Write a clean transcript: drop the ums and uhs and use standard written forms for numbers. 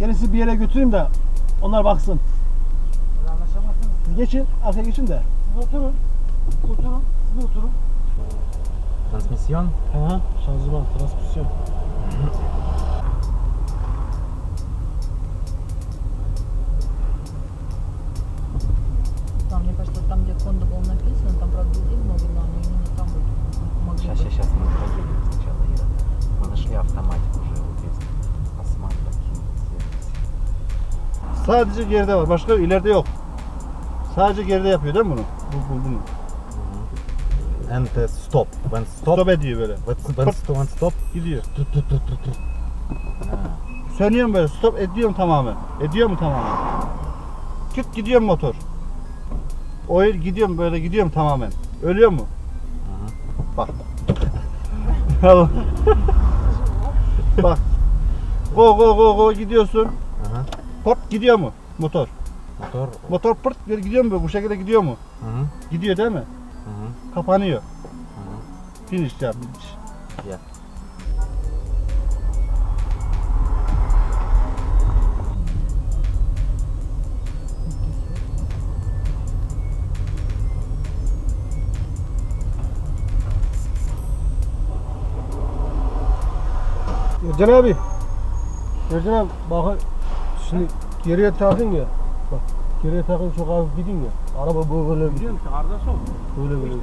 Gelin sizi bir yere götüreyim de onlar baksın. Anlaşamazsınız. Siz geçin, arkaya geçin de. Siz oturun. Oturun. Siz de oturun. Transmisyon? Aha, şanzıman, transmisyon. Там, мне кажется, там, где Honda было написано, там, правда, людей много, но они именно там вот могли быть. Сейчас мы проедем сначала, Ира. Мы нашли автоматик уже вот здесь. Осман, Sadece geride var, başka ileride yok. Sadece geride yapıyor değil mi bunu? Bunu. And stop. When stop. Stop ediyor böyle. When stop. Gidiyor. Ha. Sönüyorum böyle, stop ediyorum tamamen. Ediyor mu tamamen? Küt gidiyor motor. Oil gidiyorum böyle, gidiyorum tamamen. Ölüyor mu? Bak. Allah. Bak. Go gidiyorsun. Aha. Port gidiyor mu motor? Motor. Motor pırt gidiyor mu? Bu şekilde gidiyor mu? Hı. Gidiyor değil mi? Hı. Kapanıyor. Hı. Finish ya, finish. Yeah. Ercan abi. Ercan abi bak şimdi geriye takın ya. Bak geriye takın çok hafif gidin ya. Araba böyle gidiyor. Arda sol. Böyle.